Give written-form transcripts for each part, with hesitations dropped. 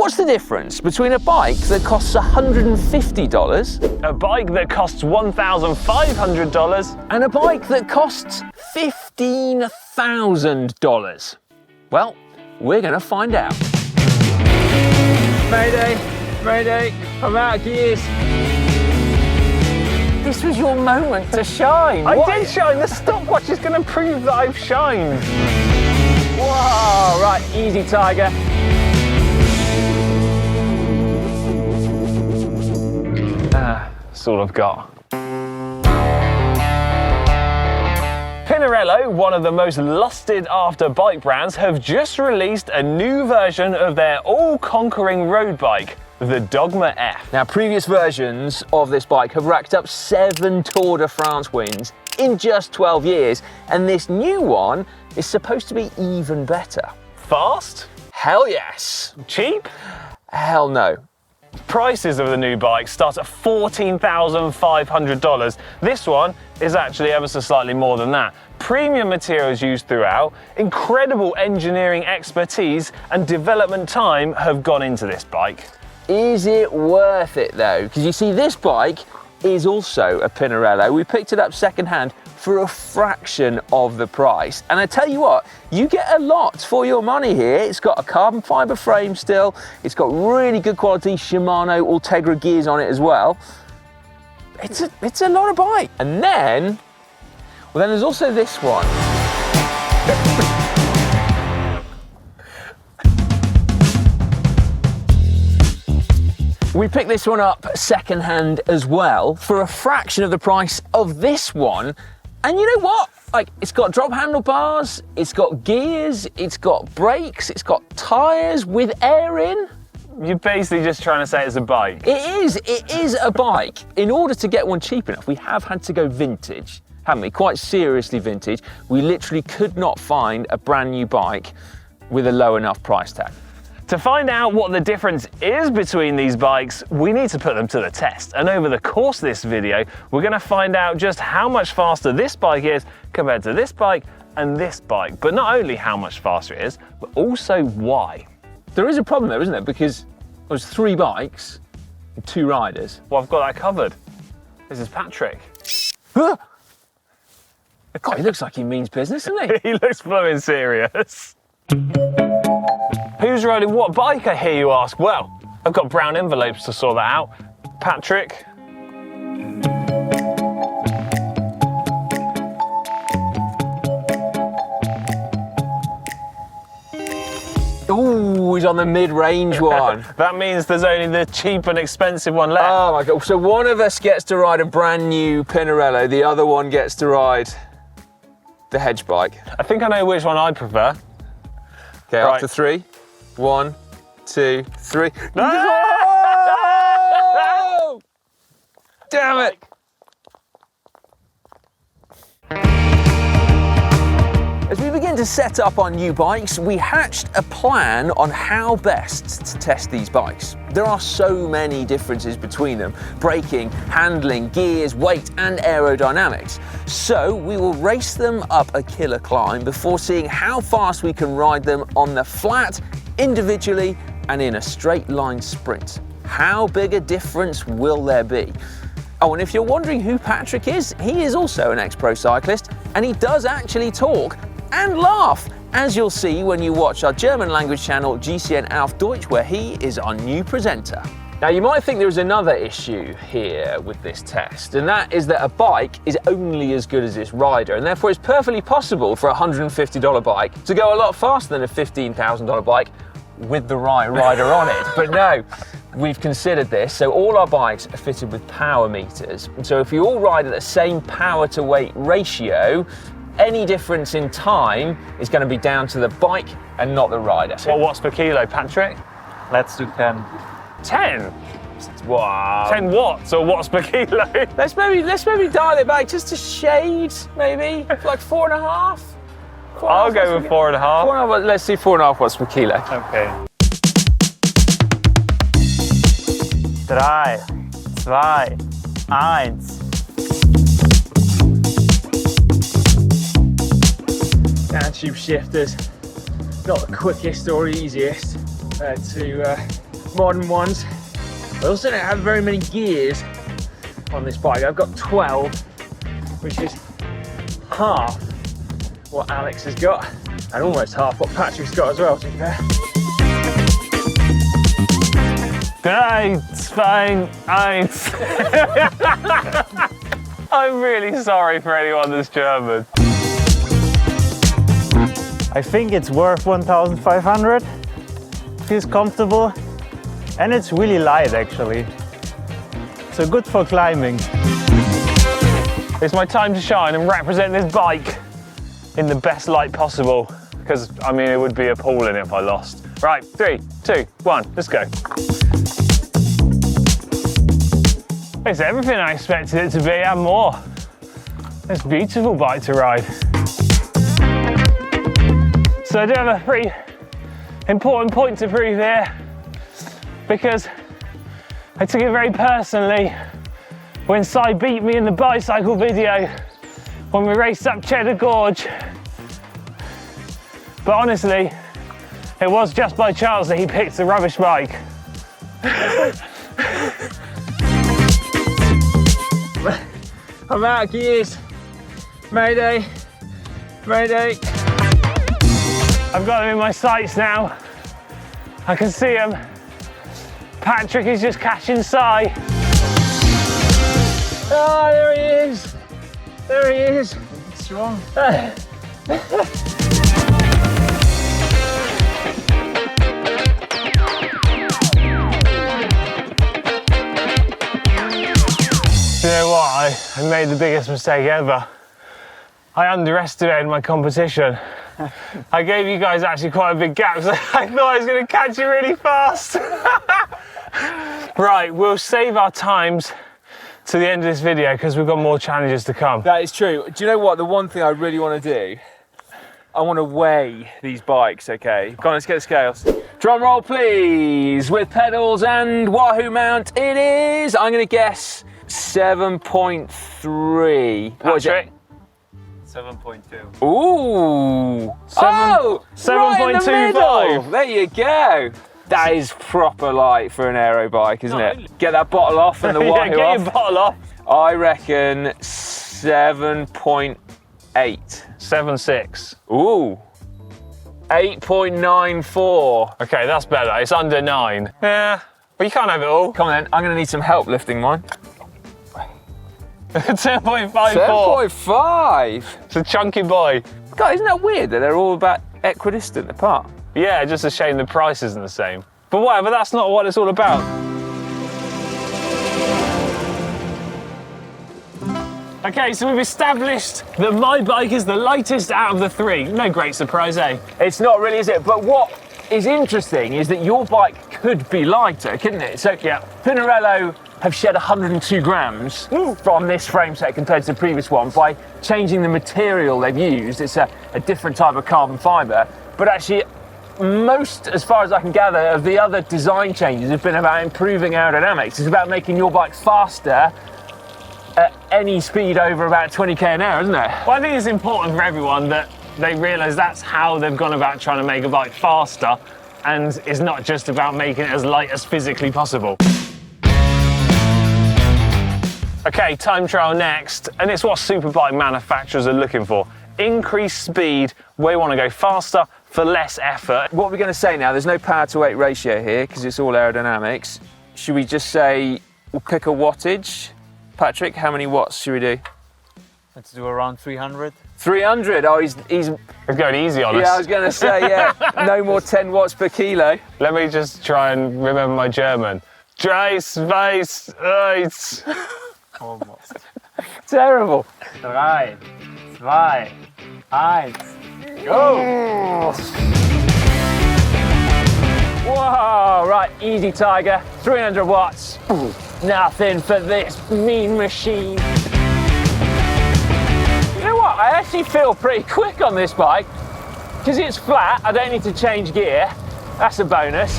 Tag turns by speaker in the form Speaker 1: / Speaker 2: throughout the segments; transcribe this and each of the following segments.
Speaker 1: What's the difference between a bike that costs $150,
Speaker 2: A bike that costs $1,500,
Speaker 1: and a bike that costs $15,000? Well, we're going to find out.
Speaker 2: Mayday, mayday, I'm out of gears.
Speaker 1: This was your moment to shine.
Speaker 2: I did shine. The stopwatch is going to prove that I've shined.
Speaker 1: Whoa, right, easy, Tiger.
Speaker 2: That's all I've got. Pinarello, one of the most lusted after bike brands, have just released a new version of their all-conquering road bike, the Dogma F.
Speaker 1: Now, previous versions of this bike have racked up 7 Tour de France wins in just 12 years, and this new one is supposed to be even better.
Speaker 2: Fast?
Speaker 1: Hell yes.
Speaker 2: Cheap?
Speaker 1: Hell no.
Speaker 2: Prices of the new bike start at $14,500. This one is actually ever so slightly more than that. Premium materials used throughout, incredible engineering expertise and development time have gone into this bike.
Speaker 1: Is it worth it though? Because you see, this bike is also a Pinarello. We picked it up secondhand for a fraction of the price. And I tell you what, you get a lot for your money here. It's got a carbon fiber frame still. It's got really good quality Shimano Ultegra gears on it as well. It's a lot of bike. And then, well, then there's also this one. We picked this one up secondhand as well for a fraction of the price of this one. And you know what? Like, it's got drop handlebars, it's got gears, it's got brakes, it's got tyres with air in.
Speaker 2: You're basically just trying to say it's a bike.
Speaker 1: It is a bike. In order to get one cheap enough, we have had to go vintage, haven't we? Quite seriously vintage. We literally could not find a brand new bike with a low enough price tag.
Speaker 2: To find out what the difference is between these bikes, we need to put them to the test. And over the course of this video, we're going to find out just how much faster this bike is compared to this bike and this bike. But not only how much faster it is, but also why.
Speaker 1: There is a problem though, isn't there? Because there's 3 bikes and 2 riders.
Speaker 2: Well, I've got that covered. This is Patrick.
Speaker 1: God, he looks like he means business, doesn't he?
Speaker 2: He looks blowing serious. Who's riding what bike, I hear you ask? Well, I've got brown envelopes to sort that out. Patrick.
Speaker 1: Ooh, he's on the mid-range one.
Speaker 2: That means there's only the cheap and expensive one left.
Speaker 1: Oh my God, so one of us gets to ride a brand new Pinarello, the other one gets to ride the hedge bike.
Speaker 2: I think I know which one I prefer.
Speaker 1: Okay,
Speaker 2: right.
Speaker 1: After 3. 1, 2, 3.
Speaker 2: No!
Speaker 1: Damn it! As we begin to set up our new bikes, we hatched a plan on how best to test these bikes. There are so many differences between them: braking, handling, gears, weight, and aerodynamics. So we will race them up a killer climb before seeing how fast we can ride them on the flat, individually, and in a straight line sprint. How big a difference will there be? Oh, and if you're wondering who Patrick is, he is also an ex-pro cyclist, and he does actually talk and laugh, as you'll see when you watch our German language channel GCN auf Deutsch, where he is our new presenter. Now, you might think there is another issue here with this test, and that is that a bike is only as good as its rider, and therefore it's perfectly possible for a $150 bike to go a lot faster than a $15,000 bike with the right rider on it. But no, we've considered this, so all our bikes are fitted with power meters. And so if you all ride at the same power to weight ratio, any difference in time is going to be down to the bike and not the rider.
Speaker 2: Well, watts per kilo, Patrick?
Speaker 3: Let's do 10.
Speaker 2: 10?
Speaker 1: Wow.
Speaker 2: 10 watts or watts per kilo?
Speaker 1: Let's maybe dial it back just a shade, maybe like 4.5.
Speaker 2: I'll go with 4.5.
Speaker 1: Let's see 4.5 watts per kilo.
Speaker 2: Okay.
Speaker 3: 3, 2, 1.
Speaker 1: Down tube shifters, not the quickest or easiest. to modern ones. I also don't have very many gears on this bike. I've got 12, which is half what Alex has got, and almost half what Patrick's got as well, to be fair.
Speaker 2: 3, 2, 1. I'm really sorry for anyone that's German.
Speaker 3: I think it's worth 1,500. Feels comfortable and it's really light actually. So good for climbing.
Speaker 2: It's my time to shine and represent this bike in the best light possible, because I mean it would be appalling if I lost. Right, 3, 2, 1, let's go. It's everything I expected it to be and more. It's a beautiful bike to ride. So I do have a pretty important point to prove here, because I took it very personally when Si beat me in the bicycle video when we raced up Cheddar Gorge. But honestly, it was just by chance that he picked the rubbish bike.
Speaker 1: I'm out of gears. Mayday, mayday.
Speaker 2: I've got them in my sights now. I can see them. Patrick is just catching Si.
Speaker 1: Oh, there he is. There he is.
Speaker 3: Strong.
Speaker 2: You know what? I made the biggest mistake ever. I underestimated my competition. I gave you guys actually quite a big gap, so I thought I was going to catch you really fast. Right, we'll save our times to the end of this video because we've got more challenges to come.
Speaker 1: That is true. Do you know what? The one thing I really want to do, I want to weigh these bikes, okay? Come on, let's get the scales. Drum roll, please. With pedals and Wahoo mount, it is, I'm going to guess, 7.3.
Speaker 2: Patrick?
Speaker 3: 7.2.
Speaker 1: Ooh!
Speaker 2: Seven-
Speaker 1: 7.25. There you go. That is proper light for an aero bike, isn't it? Get that bottle off and the
Speaker 2: Yeah,
Speaker 1: Wahoo
Speaker 2: get
Speaker 1: off.
Speaker 2: your bottle off.
Speaker 1: I reckon 7.8.
Speaker 2: 7.6.
Speaker 1: Ooh. 8.94.
Speaker 2: Okay, that's better. It's under 9. Yeah, but you can't have it all.
Speaker 1: Come on then, I'm going to need some help lifting mine.
Speaker 2: 10.54.
Speaker 1: 7.5.
Speaker 2: It's a chunky boy.
Speaker 1: God, isn't that weird that they're all about equidistant apart?
Speaker 2: Yeah, just a shame the price isn't the same. But whatever, that's not what it's all about. Okay, so we've established that my bike is the lightest out of the 3. No great surprise, eh?
Speaker 1: It's not really, is it? But what is interesting is that your bike could be lighter, couldn't it? So
Speaker 2: Yeah.
Speaker 1: Pinarello have shed 102 grams from this frame set compared to the previous one by changing the material they've used. It's a different type of carbon fibre, but actually most, as far as I can gather, of the other design changes have been about improving aerodynamics. It's about making your bike faster at any speed over about 20k an hour, isn't it?
Speaker 2: Well, I think it's important for everyone that they realise that's how they've gone about trying to make a bike faster, and it's not just about making it as light as physically possible. Okay, time trial next, and it's what superbike manufacturers are looking for. Increased speed, we want to go faster for less effort.
Speaker 1: What are we going to say now? There's no power to weight ratio here because it's all aerodynamics. Should we just say we'll pick a wattage? Patrick, how many watts should we do?
Speaker 3: Let's do around 300.
Speaker 1: 300. Oh, he's
Speaker 2: It's going easy on us.
Speaker 1: yeah, I was going to say, yeah, no more 10 watts per kilo.
Speaker 2: Let me just try and remember my German. 3, 2, 1.
Speaker 3: Almost.
Speaker 1: Terrible.
Speaker 3: 3, 2, 1.
Speaker 1: Go! Whoa, right, easy Tiger, 300 watts. Nothing for this mean machine. You know what, I actually feel pretty quick on this bike. Because it's flat, I don't need to change gear. That's a bonus.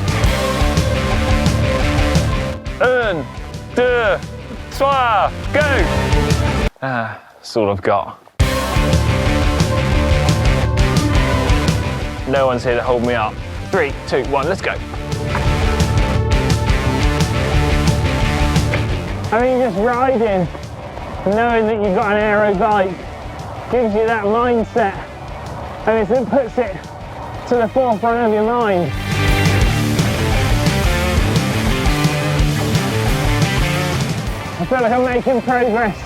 Speaker 2: 1, 2, 3, go! That's all I've got. No one's here to hold me up. 3, 2, 1, let's go. I mean, just riding, knowing that you've got an aero bike, gives you that mindset, and it puts it to the forefront of your mind. I feel like I'm making progress.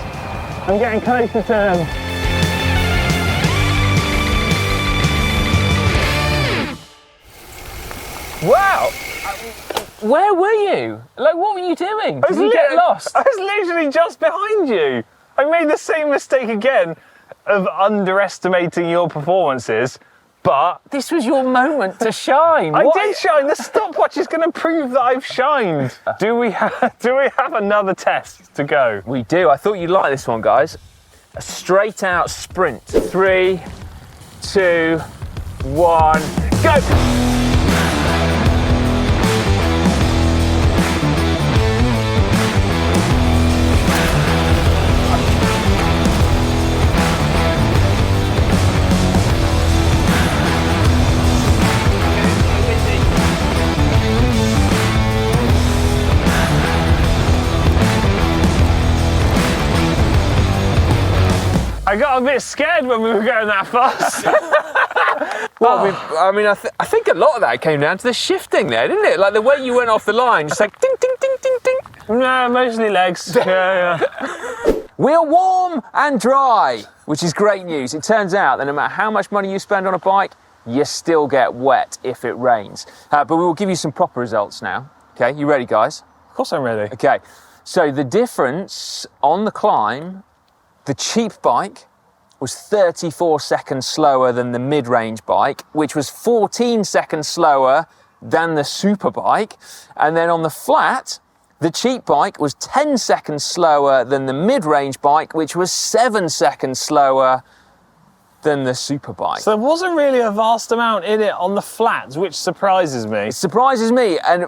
Speaker 2: I'm getting closer to them.
Speaker 1: Wow! Where were you? Like, what were you doing? Did you get lost?
Speaker 2: I was literally just behind you. I made the same mistake again of underestimating your performances, but...
Speaker 1: This was your moment to shine.
Speaker 2: I did shine. The stopwatch is going to prove that I've shined. Do we have another test to go?
Speaker 1: We do. I thought you'd like this one, guys. A straight out sprint. 3, 2, 1, go!
Speaker 2: I got a bit scared when we were going that fast.
Speaker 1: Well, I think a lot of that came down to the shifting there, didn't it? Like the way you went off the line, just like ding, ding, ding, ding, ding.
Speaker 2: No, mostly legs. Yeah.
Speaker 1: We're warm and dry, which is great news. It turns out that no matter how much money you spend on a bike, you still get wet if it rains. But we will give you some proper results now. Okay, you ready, guys?
Speaker 2: Of course I'm ready.
Speaker 1: Okay, so the difference on the climb, the cheap bike was 34 seconds slower than the mid-range bike, which was 14 seconds slower than the superbike. And then on the flat, the cheap bike was 10 seconds slower than the mid-range bike, which was 7 seconds slower than the superbike.
Speaker 2: So there wasn't really a vast amount in it on the flats, which surprises me.
Speaker 1: It surprises me, and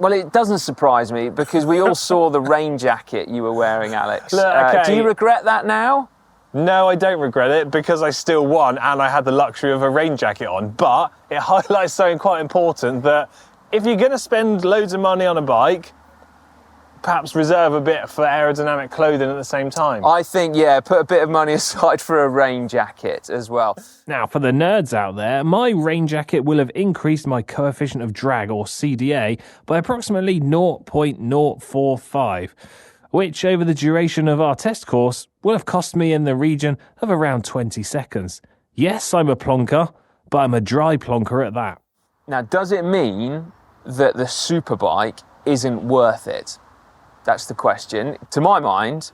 Speaker 1: well, it doesn't surprise me because we all saw the rain jacket you were wearing, Alex.
Speaker 2: Look, okay.
Speaker 1: Do you regret that now?
Speaker 2: No, I don't regret it because I still won and I had the luxury of a rain jacket on. But it highlights something quite important, that if you're going to spend loads of money on a bike, perhaps reserve a bit for aerodynamic clothing at the same time.
Speaker 1: I think, yeah, put a bit of money aside for a rain jacket as well.
Speaker 4: Now, for the nerds out there, my rain jacket will have increased my coefficient of drag, or CDA, by approximately 0.045, which over the duration of our test course will have cost me in the region of around 20 seconds. Yes, I'm a plonker, but I'm a dry plonker at that.
Speaker 1: Now, does it mean that the superbike isn't worth it? That's the question. To my mind,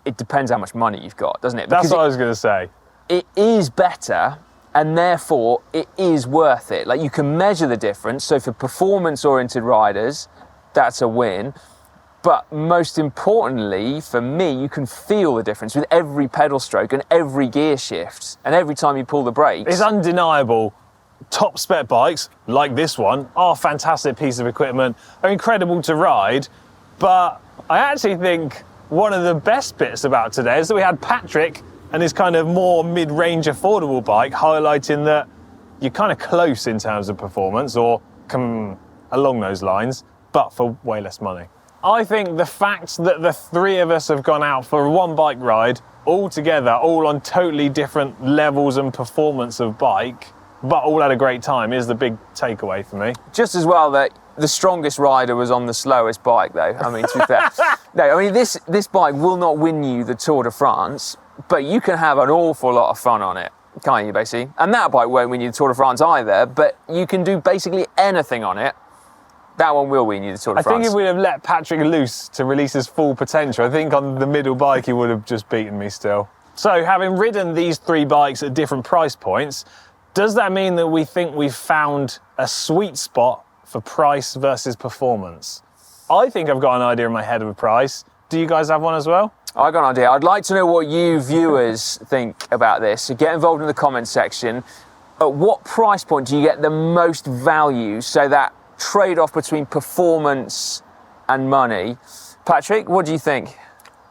Speaker 1: it depends how much money you've got, doesn't it?
Speaker 2: That's what I was going to say.
Speaker 1: It is better, and therefore it is worth it. Like, you can measure the difference. So for performance-oriented riders, that's a win. But most importantly, for me, you can feel the difference with every pedal stroke and every gear shift and every time you pull the brakes.
Speaker 2: It's undeniable. Top spec bikes, like this one, are a fantastic piece of equipment, are incredible to ride. But I actually think one of the best bits about today is that we had Patrick and his kind of more mid-range affordable bike, highlighting that you're kind of close in terms of performance, or come along those lines, but for way less money. I think the fact that the three of us have gone out for one bike ride, all together, all on totally different levels and performance of bike, but all had a great time, is the big takeaway for me.
Speaker 1: Just as well that the strongest rider was on the slowest bike, though. I mean, to be fair. No, I mean, this bike will not win you the Tour de France, but you can have an awful lot of fun on it, can't you, basically? And that bike won't win you the Tour de France either, but you can do basically anything on it. That one will win you the Tour de France.
Speaker 2: I think if we'd have let Patrick loose to release his full potential, I think on the middle bike he would have just beaten me still. So, having ridden these three bikes at different price points, does that mean that we think we've found a sweet spot for price versus performance? I think I've got an idea in my head of a price. Do you guys have one as well?
Speaker 1: I got an idea. I'd like to know what you viewers think about this. So get involved in the comments section. At what price point do you get the most value? So that trade-off between performance and money. Patrick, what do you think?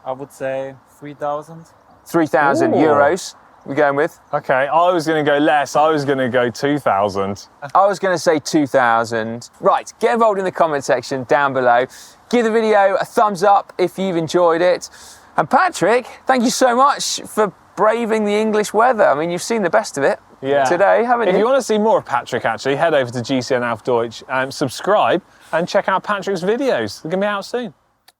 Speaker 5: I would say 3,000.
Speaker 1: 3,000
Speaker 2: Ooh.
Speaker 1: euros. we going with?
Speaker 2: Okay, I was going to go less. I was going to go 2,000.
Speaker 1: I was going to say 2,000. Right, get involved in the comment section down below. Give the video a thumbs up if you've enjoyed it. And Patrick, thank you so much for braving the English weather. I mean, you've seen the best of it today, haven't you?
Speaker 2: If you want to see more of Patrick, actually, head over to GCN auf Deutsch and subscribe and check out Patrick's videos. They're going to be out soon.